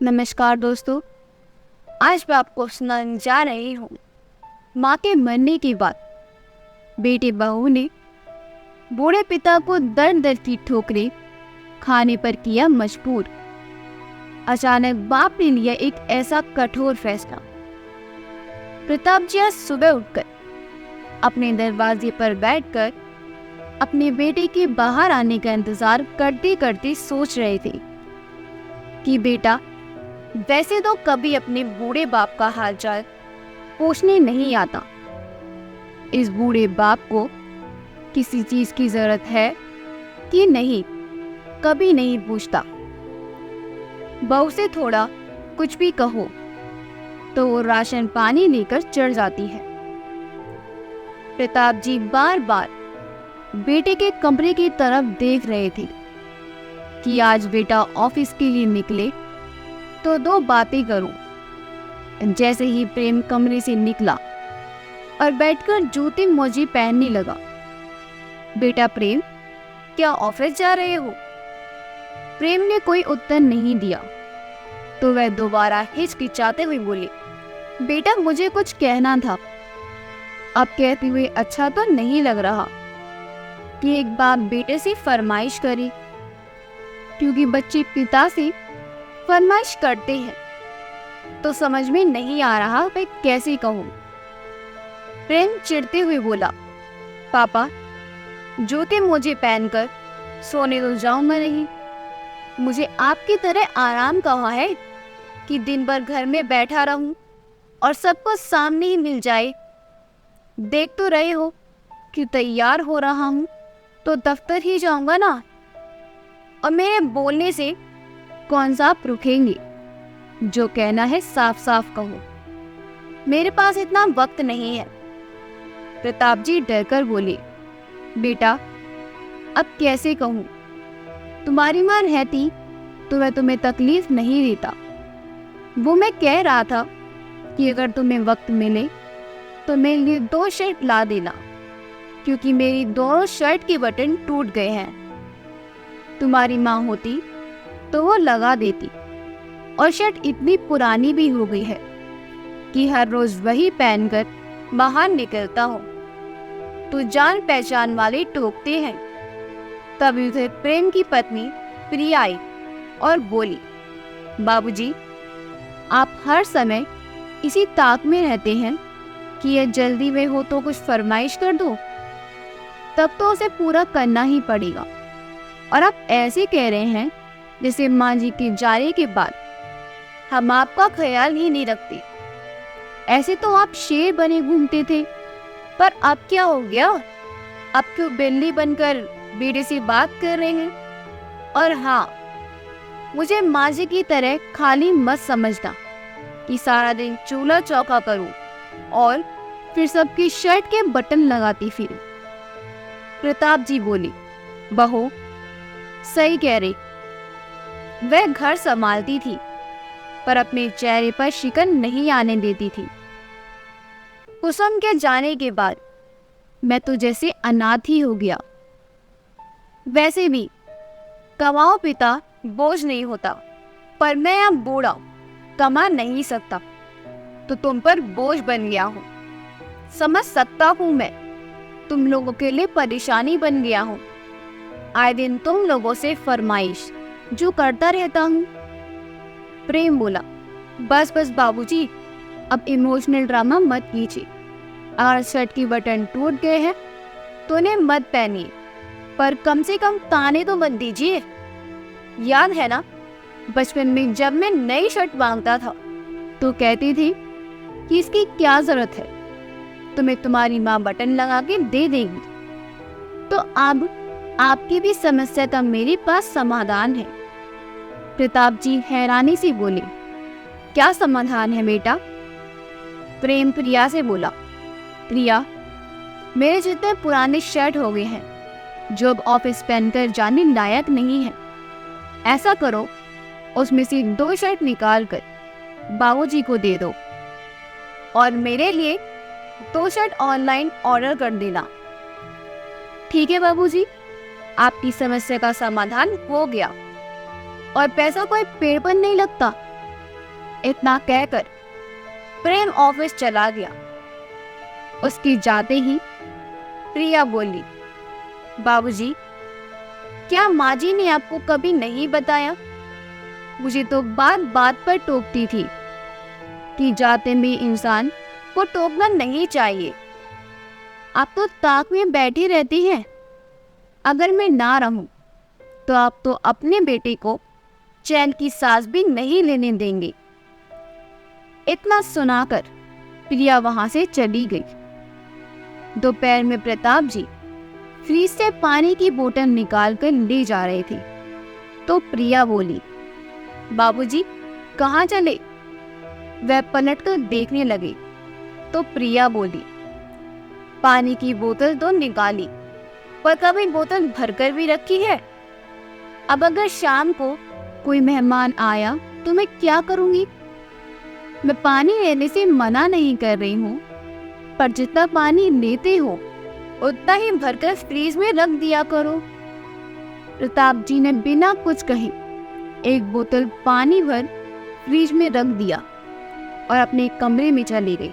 नमस्कार दोस्तों। आज मैं आपको सुनाने जा रही हूँ माँ के मरने के बाद बेटी बहू ने बूढ़े पिता को दर दर की ठोकरें खाने पर किया मजबूर। अचानक बाप ने लिया एक ऐसा कठोर फैसला। प्रताप जी आज सुबह उठकर अपने दरवाजे पर बैठकर अपने बेटे के बाहर आने का इंतजार करते करते सोच रहे थे कि बेटा वैसे तो कभी अपने बूढ़े बाप का हालचाल पूछने नहीं आता। इस बूढ़े बाप को किसी चीज की जरूरत है कि नहीं, कभी नहीं पूछता। बहू से थोड़ा कुछ भी कहो तो वो राशन पानी लेकर चढ़ जाती है। प्रताप जी बार बार बेटे के कमरे की तरफ देख रहे थे कि आज बेटा ऑफिस के लिए निकले तो दो बातें करूं। जैसे ही प्रेम कमरे से निकला और बैठकर जूती मोजी पहनने लगा। बेटा प्रेम, क्या ऑफिस जा रहे हो? प्रेम ने कोई उत्तर नहीं दिया तो वह दोबारा हिचकिचाते हुए बोली, बेटा मुझे कुछ कहना था। अब कहते हुए अच्छा तो नहीं लग रहा कि एक बाप बेटे से फरमाइश करे, क्योंकि बच्चे पिता से फरमाइश करते हैं तो समझ में नहीं आ रहा मैं कैसे कहूँ। प्रेम चिढ़ते हुए बोला, पापा जूते मोजे पहनकर सोने तो जाऊंगा नहीं। मुझे आपकी तरह आराम कहाँ है कि दिन भर घर में बैठा रहूं और सबको सामने ही मिल जाए। देख तो रहे हो कि तैयार हो रहा हूं तो दफ्तर ही जाऊंगा ना, और मेरे बोलने से कौन सा आप रुकेंगे? जो कहना है साफ साफ कहो, मेरे पास इतना वक्त नहीं है। प्रताप जी डरकर बोले, बेटा अब कैसे कहूँ? तुम्हारी मां रहती तो मैं तुम्हें तकलीफ नहीं देता। वो मैं कह रहा था कि अगर तुम्हें वक्त मिले तो मेरे लिए 2 शर्ट ला देना, क्योंकि मेरी दोनों शर्ट के बटन टूट गए हैं। तुम्हारी माँ होती तो वो लगा देती, और शर्ट इतनी पुरानी भी हो गई है कि हर रोज वही पहनकर बाहर निकलता हूँ तो जान पहचान वाले टोकते हैं। तभी उधर प्रेम की पत्नी प्रिया आई और बोली, बाबूजी आप हर समय इसी ताक में रहते हैं कि यह जल्दी में हो तो कुछ फरमाइश कर दो, तब तो उसे पूरा करना ही पड़ेगा। और आप ऐसे कह रहे हैं जैसे माँ जी के जाने के बाद हम आपका ख्याल ही नहीं रखते। ऐसे तो आप शेर बने घूमते थे, पर अब क्या हो गया? अब क्यों बिल्ली बनकर बेटे से बात कर रहे हैं? और हाँ, मुझे माँ जी की तरह खाली मत समझना कि सारा दिन चूल्हा चौका करूं और फिर सबकी शर्ट के बटन लगाती फिरूं। प्रताप जी बोली, बहू सही कह रही। वह घर संभालती थी पर अपने चेहरे पर शिकन नहीं आने देती थी। कुसुम के जाने के बाद मैं तो जैसे अनाथ ही हो गया। वैसे भी कमाओ पिता बोझ नहीं होता, पर मैं अब बूढ़ा कमा नहीं सकता तो तुम पर बोझ बन गया हूँ। समझ सकता हूँ मैं तुम लोगों के लिए परेशानी बन गया हूँ। आए दिन तुम लोगों से फरमाइश जो करता रहता हूँ। प्रेम बोला, बस बस बाबूजी, अब इमोशनल ड्रामा मत कीजिए। अगर शर्ट की बटन टूट गए हैं तो उन्हें मत पहनिए, पर कम से कम ताने तो मत दीजिए। याद है ना, बचपन में जब मैं नई शर्ट मांगता था तो कहती थी कि इसकी क्या जरूरत है, तुम्हें तुम्हारी माँ बटन लगा के दे देगी। तो अब आपकी भी समस्या का मेरे पास समाधान है। प्रताप जी हैरानी से बोले, क्या समाधान है बेटा? प्रेम प्रिया से बोला, प्रिया मेरे जितने पुराने शर्ट हो गए हैं जो अब ऑफिस पहनकर जाने लायक नहीं है। ऐसा करो, उसमें से 2 शर्ट निकाल कर बाबूजी को दे दो और मेरे लिए 2 शर्ट ऑनलाइन ऑर्डर कर देना। ठीक है बाबूजी, आपकी समस्या का समाधान हो गया। और पैसा कोई पेड़ पर नहीं लगता, इतना कहकर प्रेम ऑफिस चला गया। उसके जाते ही प्रिया बोली, बाबूजी, क्या माँ जी ने आपको कभी नहीं बताया? मुझे तो बात बात पर टोकती थी कि जाते में इंसान को टोकना नहीं चाहिए। आप तो ताक में बैठी रहती हैं। अगर मैं ना रहूं तो आप तो अपने बेटे को चैन की सांस भी नहीं लेने देंगे। इतना सुनाकर प्रिया वहां से चली गई। दोपहर में प्रताप जी फ्रिज से पानी की बोतल निकाल कर ले जा रहे थे तो प्रिया बोली, बाबूजी, कहाँ चले? वह पलट कर देखने लगे तो प्रिया बोली, पानी की बोतल तो निकाली, पर कभी बोतल भरकर भी रखी है। अब अगर शाम को कोई मेहमान आया तो मैं क्या करूंगी? मैं पानी लेने से मना नहीं कर रही हूँ, पर जितना पानी लेते हो उतना ही भरकर फ्रीज में रख दिया करो। प्रताप जी ने बिना कुछ कहे एक बोतल पानी भर फ्रिज में रख दिया और अपने कमरे में चली गई।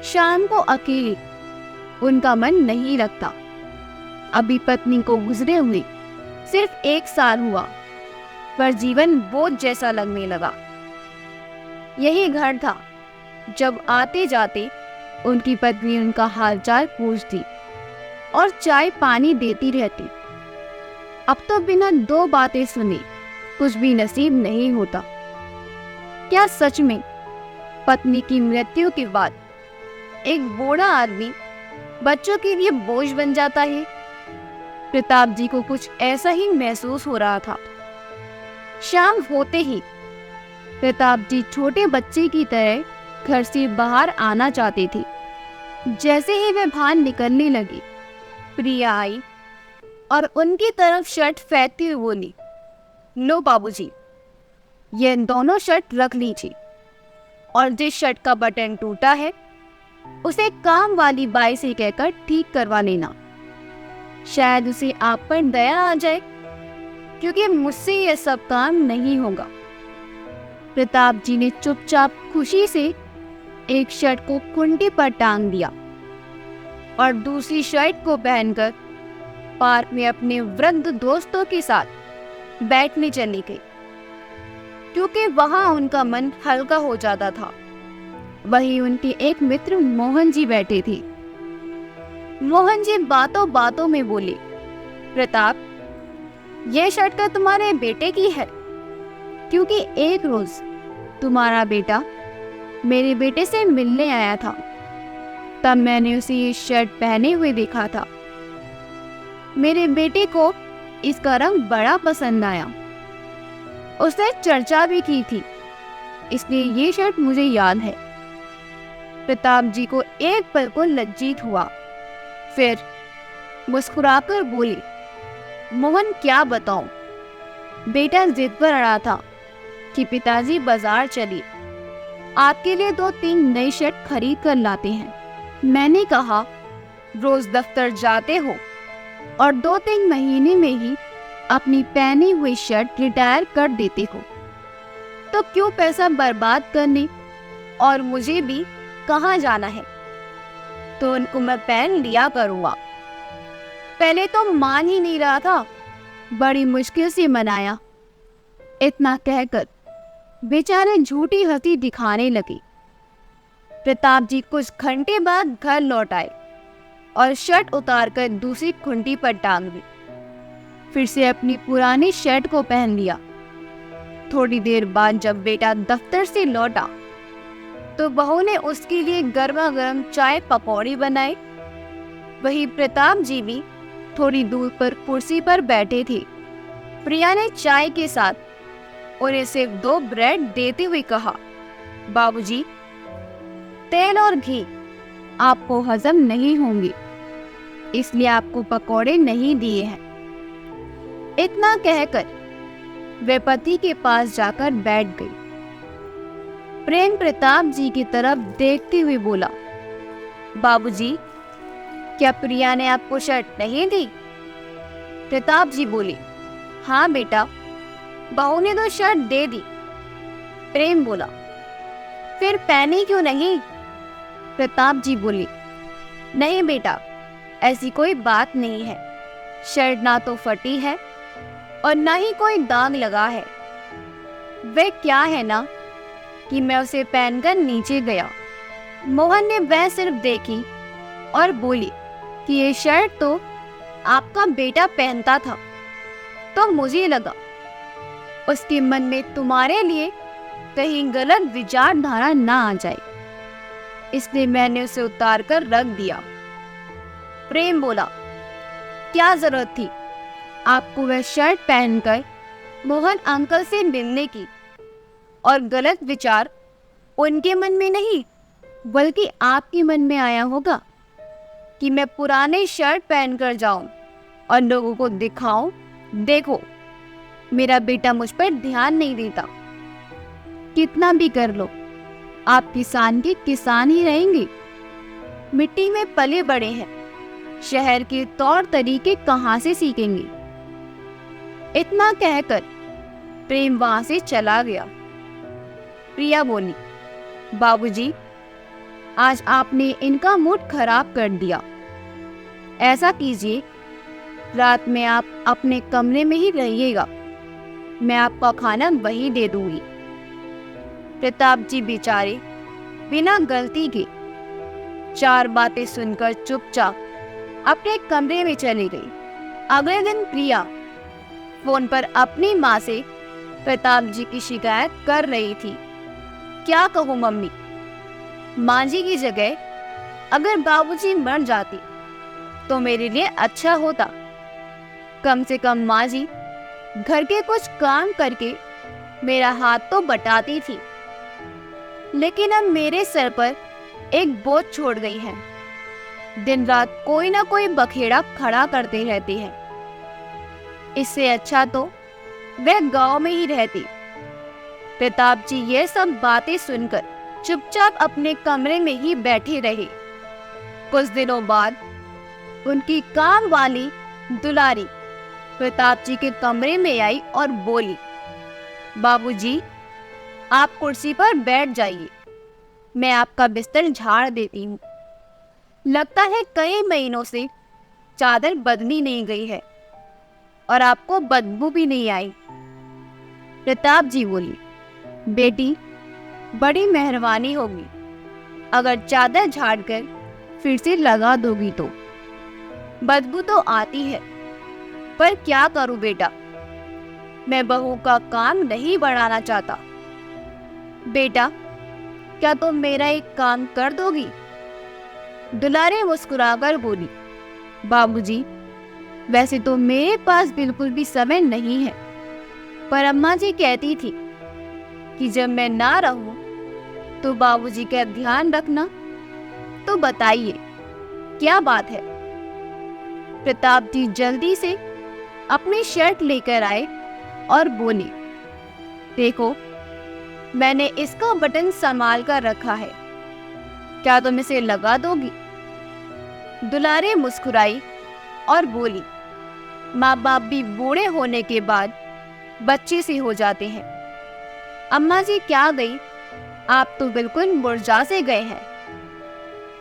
शाम को अकेले उनका मन नहीं लगता। अभी पत्नी को गुजरे हुए सिर्फ 1 साल हुआ, पर जीवन बोझ जैसा लगने लगा। यही घर था जब आते जाते उनकी पत्नी उनका हालचाल पूछती और चाय पानी देती रहती। अब तो बिना 2 बातें सुने कुछ भी नसीब नहीं होता। क्या सच में पत्नी की मृत्यु के बाद एक बूढ़ा आदमी बच्चों के लिए बोझ बन जाता है? प्रताप जी को कुछ ऐसा ही महसूस हो रहा था। शाम होते ही प्रताप जी छोटे बच्चे की तरह घर से बाहर आना चाहते थे। जैसे ही वे बाहर निकलने लगे, प्रिया आई और उनकी तरफ शर्ट फेंकती हुई बोली, लो बाबूजी, ये दोनों शर्ट रख लीजिए, और जिस शर्ट का बटन टूटा है उसे काम वाली बाई से कहकर ठीक करवा लेना। शायद उसे आप पर दया आ जाए, क्योंकि मुझसे यह सब काम नहीं होगा। प्रताप जी ने चुपचाप खुशी से एक शर्ट को कुंडी पर टांग दिया और दूसरी शर्ट को पहनकर पार्क में अपने वृद्ध दोस्तों के साथ बैठने चली गई, क्योंकि वहां उनका मन हल्का हो जाता था। वहीं उनके एक मित्र मोहन जी बैठे थे। मोहन जी बातों बातों में बोले, प्रताप, यह शर्ट तो तुम्हारे बेटे की है, क्योंकि एक रोज तुम्हारा बेटा मेरे बेटे से मिलने आया था, तब मैंने उसे ये शर्ट पहने हुए देखा था। मेरे बेटे को इसका रंग बड़ा पसंद आया। उसने चर्चा भी की थी, इसलिए ये शर्ट मुझे याद है। प्रताप जी को एक पल को लज्जित हुआ, फिर मुस्कुराकर बोले, मोहन, क्या बताऊं, बेटा जिद पर अड़ा था कि पिताजी बाजार चलिए, आपके लिए 2-3 नई शर्ट खरीद कर लाते हैं। मैंने कहा, रोज दफ्तर जाते हो और 2-3 महीने में ही अपनी पहनी हुई शर्ट रिटायर कर देते हो, तो क्यों पैसा बर्बाद करने, और मुझे भी कहाँ जाना है, तो उनको मैं पहन लिया करूँगा। पहले तो मान ही नहीं रहा था, बड़ी मुश्किल से मनाया। इतना कहकर बेचारे झूठी हंसी दिखाने लगे। प्रताप जी कुछ घंटे बाद घर लौट आए और शर्ट उतारकर दूसरी खुंटी पर टांग दी। फिर से अपनी पुरानी शर्ट को पहन लिया। थोड़ी देर बाद जब बेटा दफ्तर से लौटा तो बहू ने उसके लिए गर्मा गर्म चाय पकौड़ी बनाई। वही प्रताप जी भी थोड़ी दूर पर कुर्सी पर बैठे थे। प्रिया ने चाय के साथ उन्हें सिर्फ 2 ब्रेड देते हुए कहा, बाबूजी, तेल और घी आपको हजम नहीं होंगे, इसलिए आपको पकौड़े नहीं दिए हैं। इतना कहकर वे पति के पास जाकर बैठ गई। प्रेम प्रताप जी की तरफ देखते हुए बोला, बाबूजी, क्या प्रिया ने आपको शर्ट नहीं दी? प्रताप जी बोले, हाँ बेटा, बहू ने तो शर्ट दे दी, प्रेम बोला, फिर पहनी क्यों नहीं? प्रताप जी बोले, नहीं बेटा, ऐसी कोई बात नहीं है। शर्ट ना तो फटी है और ना ही कोई दाग लगा है। वे क्या है ना कि मैं उसे पहनकर नीचे गया। मोहन ने वह सिर्फ देखी और बोली कि ये शर्ट तो आपका बेटा पहनता था। तो मुझे लगा उसके मन में तुम्हारे लिए कहीं गलत विचारधारा ना आ जाए, इसलिए मैंने उसे उतार कर रख दिया। प्रेम बोला, क्या जरूरत थी आपको वह शर्ट पहनकर मोहन अंकल से मिलने की? और गलत विचार उनके मन में नहीं बल्कि आपके मन में आया होगा कि मैं पुराने शर्ट पहनकर जाऊं और लोगों को दिखाऊं, देखो मेरा बेटा मुझ पर ध्यान नहीं देता। कितना भी कर लो, आप किसान के किसान ही रहेंगे। मिट्टी में पले बड़े हैं, शहर के तौर तरीके कहां से सीखेंगे? इतना कहकर प्रेम वहां से चला गया। प्रिया बोली, बाबूजी, आज आपने इनका मूड खराब कर दिया। ऐसा कीजिए, रात में आप अपने कमरे में ही रहिएगा, मैं आपका खाना वहीं दे दूंगी। प्रताप जी बेचारे बिना गलती के 4 बातें सुनकर चुपचाप अपने कमरे में चली गई। अगले दिन प्रिया फोन पर अपनी माँ से प्रताप जी की शिकायत कर रही थी। क्या कहूँ मम्मी, माँ जी की जगह अगर बाबूजी मर जाती तो मेरे लिए अच्छा होता। कम से कम माँ जी घर के कुछ काम करके मेरा हाथ तो बटाती थी, लेकिन अब मेरे सर पर एक बोझ छोड़ गई है। दिन रात कोई ना कोई बखेड़ा खड़ा करते रहती है। इससे अच्छा तो वह गांव में ही रहती। प्रताप जी ये सब बातें सुनकर चुपचाप अपने कमरे में ही बैठे रहे। कुछ दिनों बाद उनकी काम वाली दुलारी प्रताप जी के कमरे में आई और बोली, बाबूजी, आप कुर्सी पर बैठ जाइए, मैं आपका बिस्तर झाड़ देती हूँ। लगता है कई महीनों से चादर बदली नहीं गई है और आपको बदबू भी नहीं आई। प्रताप जी बोली, बेटी, बड़ी मेहरबानी होगी अगर चादर झाड़कर फिर से लगा दोगी तो। बदबू तो आती है, पर क्या करूं बेटा, मैं बहू का काम नहीं बढ़ाना चाहता। बेटा, क्या तुम मेरा एक काम कर दोगी? दुलारी मुस्कुराकर बोली, बाबूजी, वैसे तो मेरे पास बिल्कुल भी समय नहीं है, पर अम्मा जी कहती थी कि जब मैं ना रहूं तो बाबूजी का ध्यान रखना। तो बताइए क्या बात है? प्रताप जी जल्दी से अपनी शर्ट लेकर आए और बोले, देखो, मैंने इसका बटन संभाल कर रखा है, क्या तुम इसे लगा दोगी? दुलारी मुस्कुराई और बोली, माँ बाप भी बूढ़े होने के बाद बच्चे से हो जाते हैं। अम्मा जी क्या गई, आप तो बिल्कुल मुरझा से गए हैं।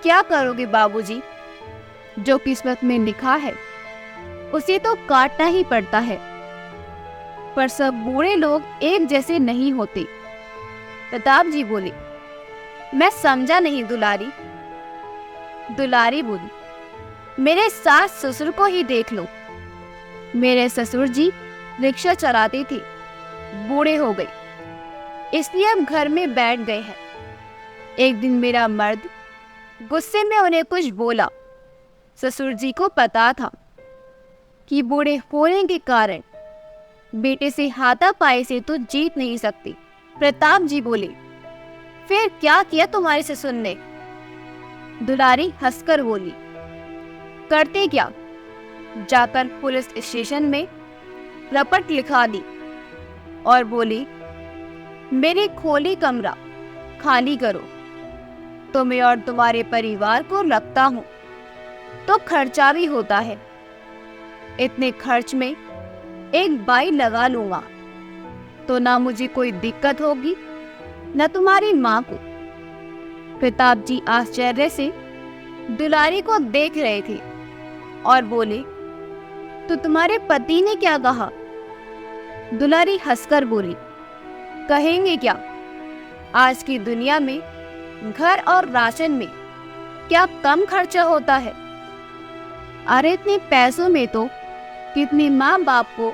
क्या करोगे बाबूजी, जो किस्मत में लिखा है उसे तो काटना ही पड़ता है। पर सब बूढ़े लोग एक जैसे नहीं होते। प्रताप जी बोले, मैं समझा नहीं दुलारी। दुलारी बोली, मेरे सास ससुर को ही देख लो। मेरे ससुर जी रिक्शा चलाते थे, बूढ़े हो गए, इसलिए अब घर में बैठ गए हैं। एक दिन मेरा मर्द गुस्से में उन्हें कुछ बोला। ससुर जी को पता था कि बूढ़े होने के कारण बेटे से हाथापाई से तो जीत नहीं सकती। प्रताप जी बोले, फिर क्या किया तुम्हारे ससुर ने? दुलारी हंसकर बोली, करते क्या, जाकर पुलिस स्टेशन में रपट लिखा दी और बोली, मेरे खोली कमरा खाली करो, तुम्हें और तुम्हारे परिवार को रखता हूं, तो खर्चा भी होता है। इतने खर्च में एक बाई लगा लूंगा तो ना मुझे कोई दिक्कत होगी न तुम्हारी माँ को। प्रताप जी आश्चर्य से दुलारी को देख रहे थे और बोले, तो तुम्हारे पति ने क्या कहा? दुलारी हंसकर बोली, कहेंगे क्या, आज की दुनिया में घर और राशन में क्या कम खर्चा होता है। अरे इतने पैसों में तो कितने माँ बाप को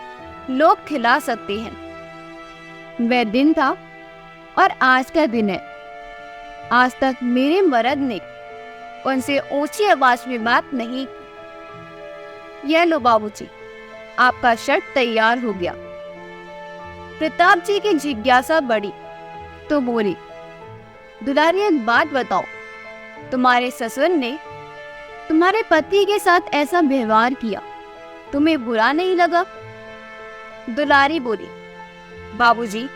लोग खिला सकते हैं। वह दिन था और आज का दिन है। आज तक मेरे मर्द ने उनसे ऊंची आवाज में बात नहीं की। यह लो बाबूजी, आपका शर्ट तैयार हो गया। प्रताप जी की जिज्ञासा बढ़ी तो बोली, दुलारी एक बात बताओ, तुम्हारे ससुर ने तुम्हारे पति के साथ ऐसा व्यवहार किया, तुम्हें बुरा नहीं लगा? दुलारी बोली, बाबूजी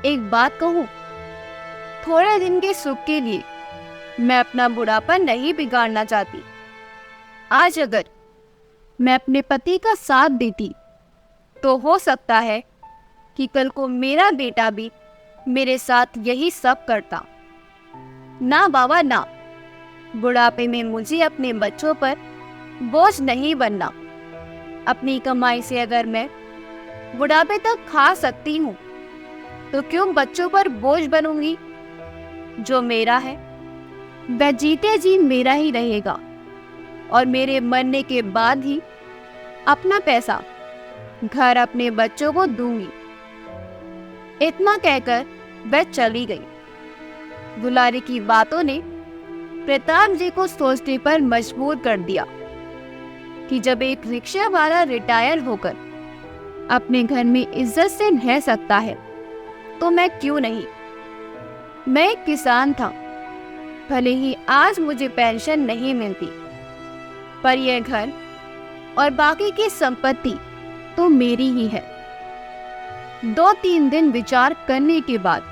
एक बात कहूं, थोड़े दिन के सुख के लिए मैं अपना बुढ़ापा नहीं बिगाड़ना चाहती। आज अगर मैं अपने पति का साथ देती तो हो सकता है कि कल को मेरा बेटा भी मेरे साथ यही सब करता। ना बाबा ना, बुढ़ापे में मुझे अपने बच्चों पर बोझ नहीं बनना। अपनी कमाई से अगर मैं बुढ़ापे तक खा सकती हूँ तो क्यों बच्चों पर बोझ बनूंगी? जो मेरा है वह जीते जी मेरा ही रहेगा और मेरे मरने के बाद ही अपना पैसा घर अपने बच्चों को दूंगी। इतना कहकर वह चली गई। दुलारी की बातों ने प्रताप जी को सोचने पर मजबूर कर दिया कि जब एक रिक्शा वाला रिटायर होकर अपने घर में इज्जत से रह सकता है तो मैं क्यों नहीं। मैं एक किसान था, भले ही आज मुझे पेंशन नहीं मिलती, पर यह घर और बाकी की संपत्ति तो मेरी ही है। 2-3 दिन विचार करने के बाद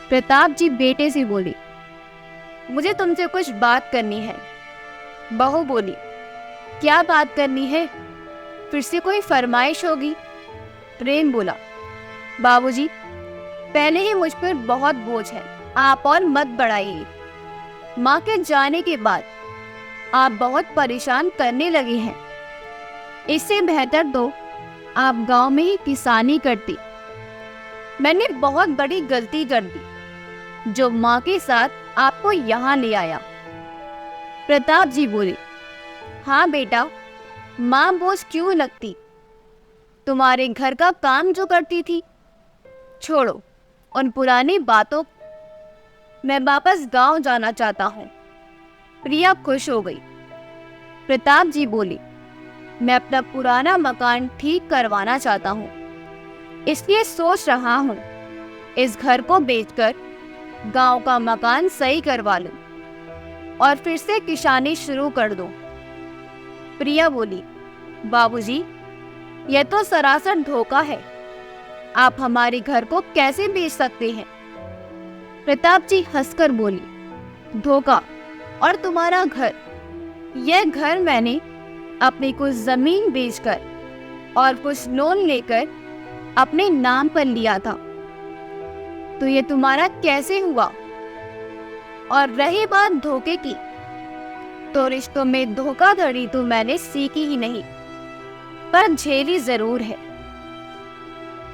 प्रताप जी बेटे से बोले, मुझे तुमसे कुछ बात करनी है। बहू बोली, क्या बात करनी है? फिर से कोई फरमाइश होगी? प्रेम बोला, बाबूजी पहले ही मुझ पर बहुत बोझ है, आप और मत बढ़ाइए। माँ के जाने के बाद आप बहुत परेशान करने लगे हैं। इससे बेहतर तो आप गांव में ही किसानी करती। मैंने बहुत बड़ी गलती कर दी जो माँ के साथ आपको यहाँ ले आया। प्रताप जी बोले, हाँ बेटा, माँ बोझ क्यों लगती? तुम्हारे घर का काम जो करती थी। छोड़ो उन पुरानी बातों, मैं वापस गांव जाना चाहता हूँ। प्रिया खुश हो गई। प्रताप जी बोले, मैं अपना पुराना मकान ठीक करवाना चाहता हूँ, इसलिए सोच रहा हूँ इस घर को बेचकर गांव का मकान सही करवा लूं और फिर से किसानी शुरू कर दूं। प्रिया बोली, बाबूजी यह तो सरासर धोखा है, आप हमारे घर को कैसे बेच सकते हैं? प्रताप जी हंसकर बोली, धोखा और तुम्हारा घर? यह घर मैंने अपनी कुछ जमीन बेचकर और कुछ लोन लेकर अपने नाम पर लिया था, तो ये तुम्हारा कैसे हुआ? और रही बात धोखे की, तो रिश्तों में धोखाधड़ी तो मैंने सीखी ही नहीं, पर झेली जरूर है।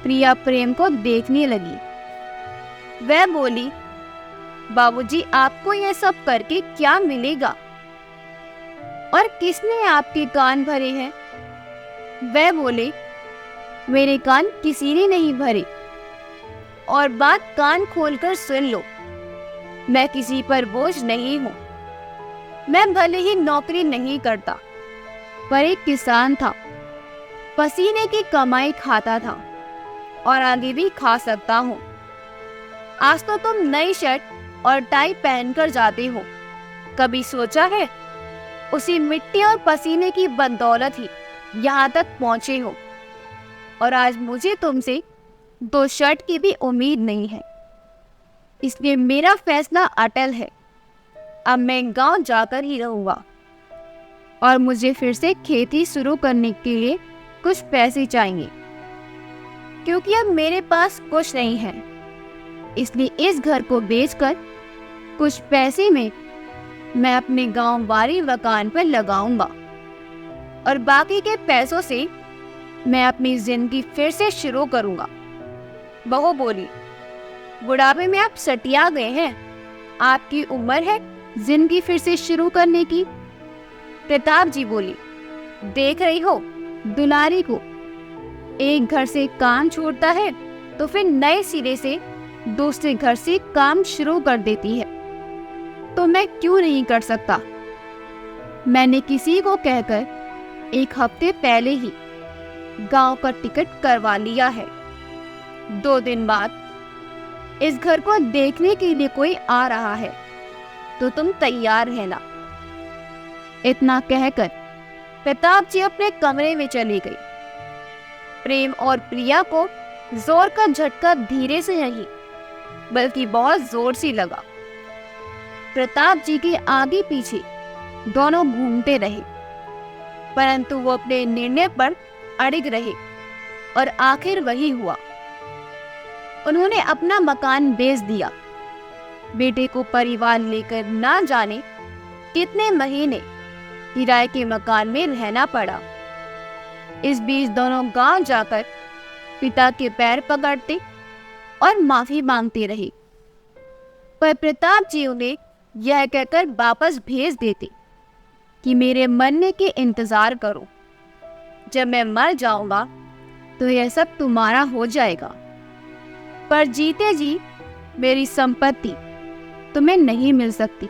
प्रिया प्रेम को देखने लगी। वह बोली, बाबूजी आपको यह सब करके क्या मिलेगा और किसने आपके कान भरे हैं? वह बोले, मेरे कान किसी ने नहीं भरे, और बात कान खोलकर सुन लो, मैं किसी पर बोझ नहीं हूं। मैं भले ही नौकरी नहीं करता, पर एक किसान था, पसीने की कमाई खाता था और आगे भी खा सकता हूं। आज तो तुम नई शर्ट और टाई पहनकर जाते हो, कभी सोचा है उसी मिट्टी और पसीने की बदौलत ही यहाँ तक पहुंचे हो। और आज मुझे तुमसे 2 शर्ट की भी उम्मीद नहीं है, इसलिए मेरा फैसला अटल है। अब मैं गांव जाकर ही रहूंगा और मुझे फिर से खेती शुरू करने के लिए कुछ पैसे चाहिए, क्योंकि अब मेरे पास कुछ नहीं है। इसलिए इस घर को बेचकर कुछ पैसे में मैं अपने गांव वाली मकान पर लगाऊंगा और बाकी के पैसों से मैं अपनी जिंदगी फिर से शुरू करूंगा। बहू बोली, बुढ़ापे में आप सटिया गए हैं, आपकी उम्र है जिंदगी फिर से शुरू करने की। प्रताप जी बोली, देख रही हो दुलारी को, एक घर से काम छोड़ता है तो फिर नए सिरे से दूसरे घर से काम शुरू कर देती है, तो मैं क्यों नहीं कर सकता। मैंने किसी को कहकर 1 हफ्ते पहले ही गांव का टिकट करवा लिया है। 2 दिन बाद इस घर को देखने के लिए कोई आ रहा है, तो तुम तैयार रहना। इतना कहकर प्रताप जी अपने कमरे में चली गई। प्रेम और प्रिया को जोर का झटका धीरे से नहीं बल्कि बहुत जोर से लगा। प्रताप जी के आगे पीछे दोनों घूमते रहे, परंतु वो अपने निर्णय पर अड़िग रहे और आखिर वही हुआ। उन्होंने अपना मकान बेच दिया। बेटे को परिवार लेकर ना जाने कितने महीने किराए के मकान में रहना पड़ा। इस बीच दोनों गांव जाकर पिता के पैर पकड़ते और माफी मांगते रहे, पर प्रताप जी उन्हें यह कहकर वापस भेज देते कि मेरे मरने के इंतजार करो, जब मैं मर जाऊंगा तो यह सब तुम्हारा हो जाएगा, पर जीते जी मेरी संपत्ति तुम्हें नहीं मिल सकती।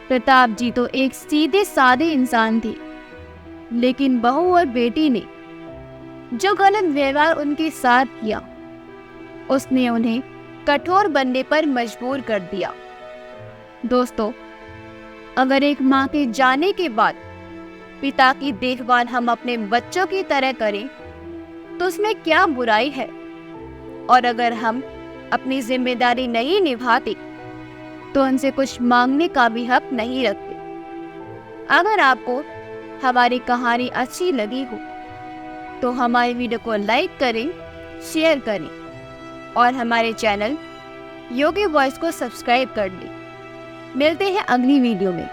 प्रताप जी तो एक सीधे साधे इंसान थे, लेकिन बहू और बेटी ने जो गलत व्यवहार उनके साथ किया, उसने उन्हें कठोर बनने पर मजबूर कर दिया। दोस्तों, अगर एक माँ के जाने के बाद पिता की देखभाल हम अपने बच्चों की तरह करें तो उसमें क्या बुराई है, और अगर हम अपनी जिम्मेदारी नहीं निभाते तो उनसे कुछ मांगने का भी हक नहीं रखते। अगर आपको हमारी कहानी अच्छी लगी हो तो हमारी वीडियो को लाइक करें, शेयर करें और हमारे चैनल योगी वॉइस को सब्सक्राइब कर लें। मिलते हैं अगली वीडियो में।